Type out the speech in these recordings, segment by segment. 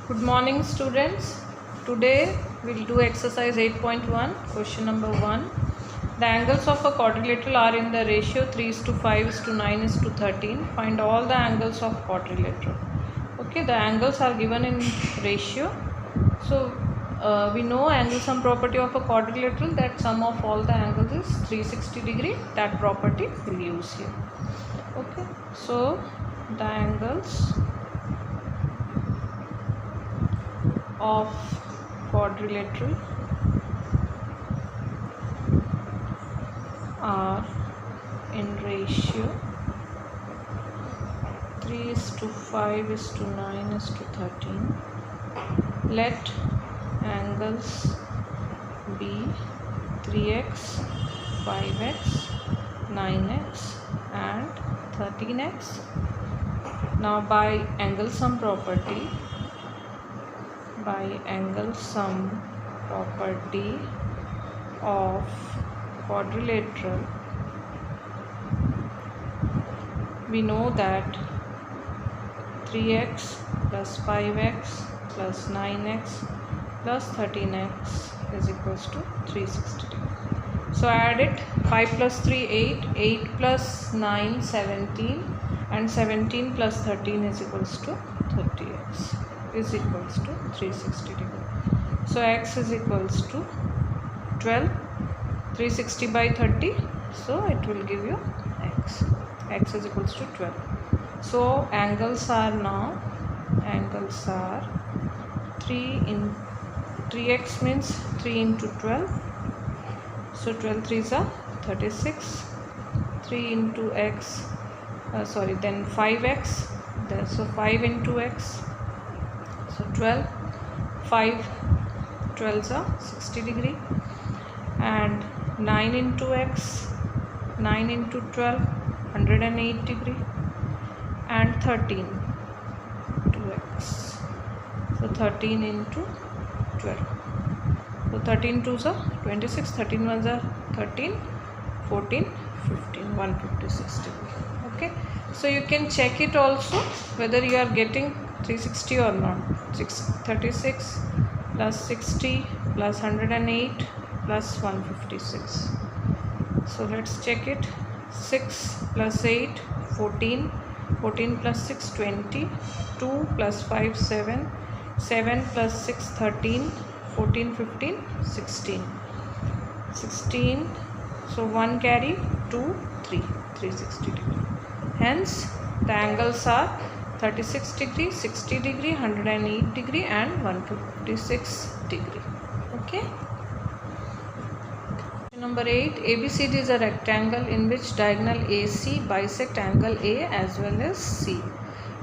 Good morning, students. Today we'll do exercise 8.1, question number 1. The angles of a quadrilateral are in the ratio 3:5:9:13. Find all the angles of quadrilateral. Okay, the angles are given in ratio. So we know angle sum property of a quadrilateral, that sum of all the angles is 360 degree. That property we'll use here. Okay, so the angles of quadrilateral are in ratio 3:5:9:13. Let angles be 3x, 5x, 9x and 13x. Now by angle sum property of quadrilateral, we know that 3x plus 5x plus 9x plus 13x is equals to 360 degree. So add it. 5 plus 3 8, 8 plus 9 17, and 17 plus 13 is equals to 30x is equals to 360 degree. So x is equals to 12. 360 by 30, so it will give you x. X is equals to 12. So angles are 3x means 3 into 12. So 12 3s are 36. 3 into x, then 5x. So 5 into x. So 12, 5 12s are 60 degree, and 9 into x, 9 into 12, 108 degree, and 13 2x. So 13 into 12. So 13 2s are 26, 13 1s are 13, 14, 15, 156 degree. Okay, so you can check it also whether you are getting 360 or not. 36 plus 60 plus 108 plus 156. So let's check it. 6 plus 8 14, 14 plus 6 20, 2 plus 5 7, 7 plus 6 13, 14 15 16, 16. So 1 carry 2 3, 360 degree. Hence the angles are 36 degree, 60 degree, 108 degree and 156 degree. Okay. Number 8. ABCD is a rectangle in which diagonal AC bisect angle A as well as C.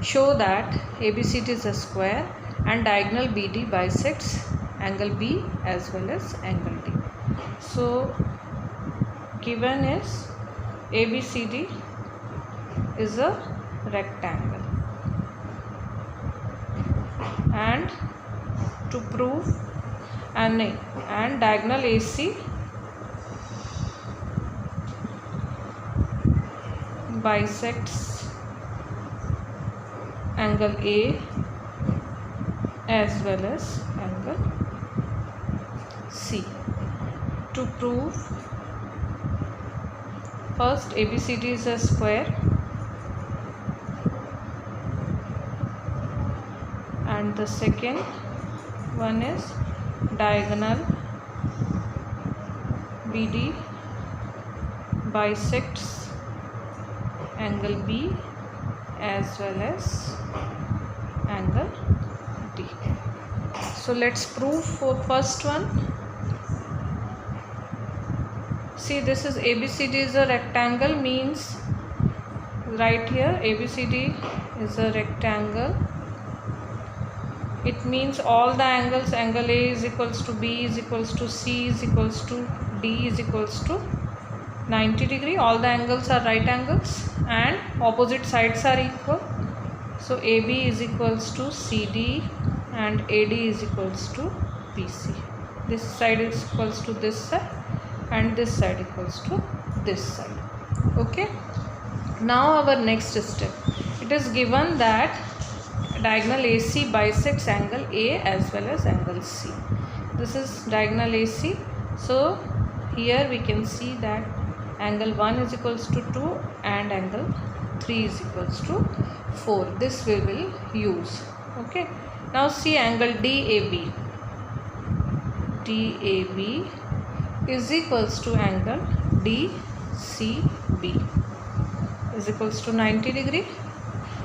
Show that ABCD is a square and diagonal BD bisects angle B as well as angle D. So given is ABCD is a rectangle, and to prove and diagonal AC bisects angle A as well as angle C. To prove, first ABCD is a square and the second one is diagonal BD bisects angle B as well as angle D. So let's prove for first one. See, this is ABCD is a rectangle, means right here ABCD is a rectangle. It means all the angles, angle A is equals to B is equals to C is equals to D is equals to 90 degree. All the angles are right angles and opposite sides are equal. So AB is equals to CD and AD is equals to BC. This side is equals to this side and this side equals to this side. Okay. Now our next step. It is given that diagonal AC bisects angle A as well as angle C. This is diagonal AC. So here we can see that angle 1 is equals to 2 and angle 3 is equals to 4. This we will use. Okay. Now see angle DAB. DAB is equals to angle DCB is equals to 90 degree.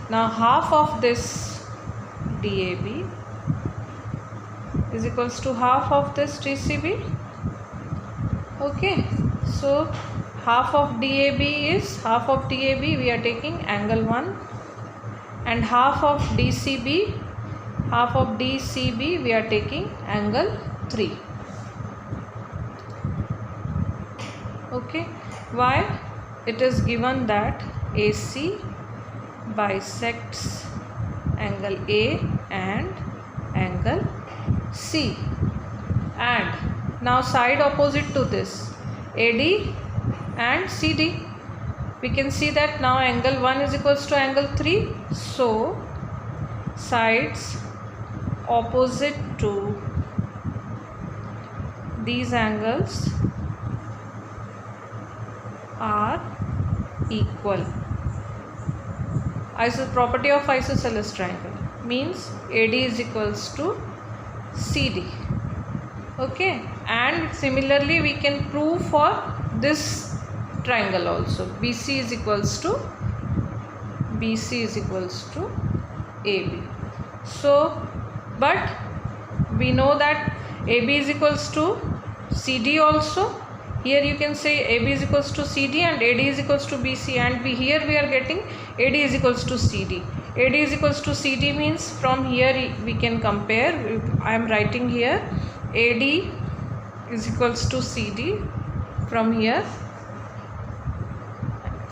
Now half of this DAB is equals to half of this DCB. Okay, so half of DAB we are taking angle 1, and half of DCB we are taking angle 3. Okay, why? It is given that AC bisects angle A and angle C, and now side opposite to this AD and CD, we can see that now angle 1 is equals to angle 3. So sides opposite to these angles are equal. Property of isosceles triangle means AD is equals to CD. Okay, and similarly we can prove for this triangle also. BC is equals to AB. So but we know that AB is equals to CD also. Here you can say AB is equals to CD and AD is equals to BC, and here we are getting AD is equals to CD. AD is equals to CD means from here we can compare. I am writing here AD is equals to CD. From here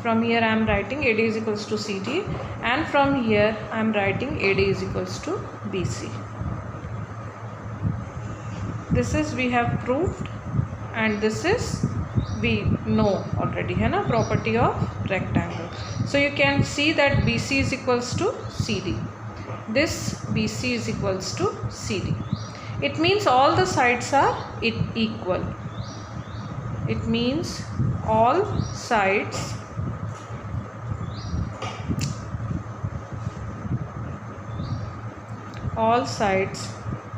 I am writing AD is equals to CD, and from here I am writing AD is equals to BC. This is we have proved, and this is we know already, है ना, property of rectangle. So you can see that BC is equals to CD. This BC is equals to CD. It means all the sides are equal. It means all sides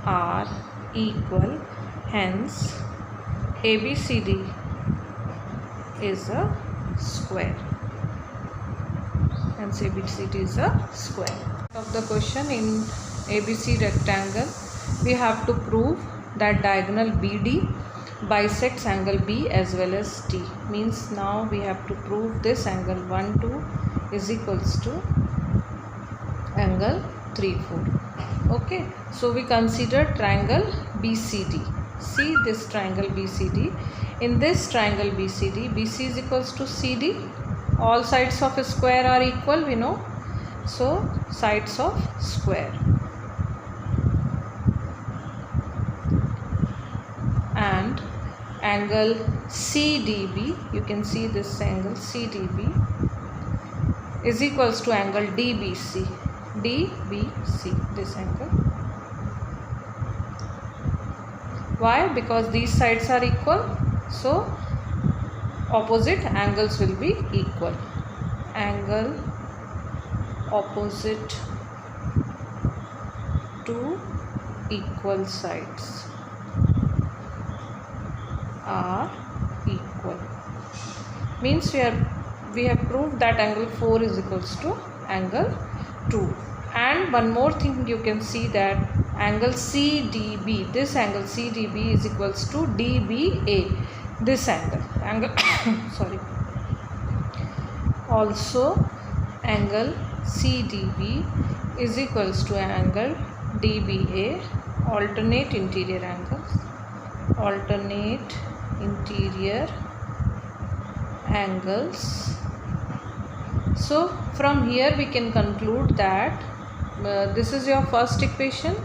are equal. Hence ABCD is a square. Hence ABCD is a square. Of the question in ABC rectangle, we have to prove that diagonal BD bisects angle B as well as D. Means now we have to prove this angle 1, 2 is equals to angle 3, 4. Okay, so we consider triangle BCD. See this triangle BCD. In this triangle BCD, BC is equals to CD. All sides of a square are equal, we know. So sides of square. And angle CDB, you can see this angle CDB is equals to angle DBC. DBC, this angle. Why? Because these sides are equal, so opposite angles will be equal. Angle opposite to equal sides are equal. Means we have proved that angle 4 is equals to angle 2. And one more thing, you can see that angle CDB, this angle CDB is equals to DBA, this angle sorry. Also angle CDB is equals to angle DBA, alternate interior angles, So from here we can conclude that this is your first equation,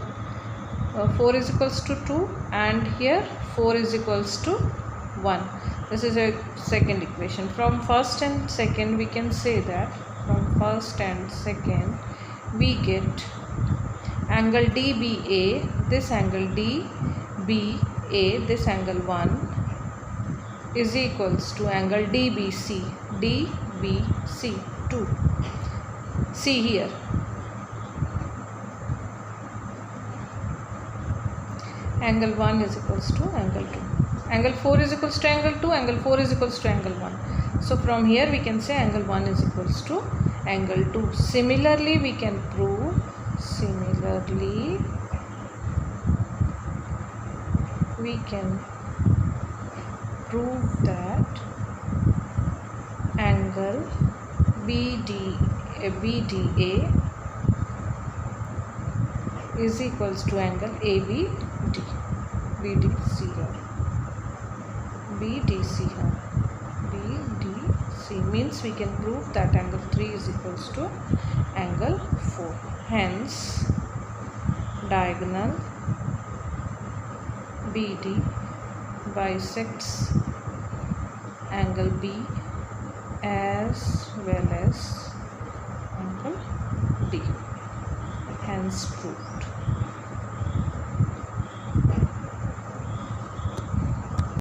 4 is equals to 2, and here 4 is equals to 1. This is a second equation. From first and second we can say that from first and second we get angle DBA, this angle DBA, this angle 1 is equals to angle DBC, DBC 2. See here, angle 1 is equals to angle 2, angle 4 is equals to angle 2, angle 4 is equals to angle 1. So from here we can say angle 1 is equals to angle 2. Similarly we can prove, that angle BDA is equals to angle ABD, BDC here, BDC means we can prove that angle 3 is equals to angle 4. Hence diagonal BD bisects angle B as well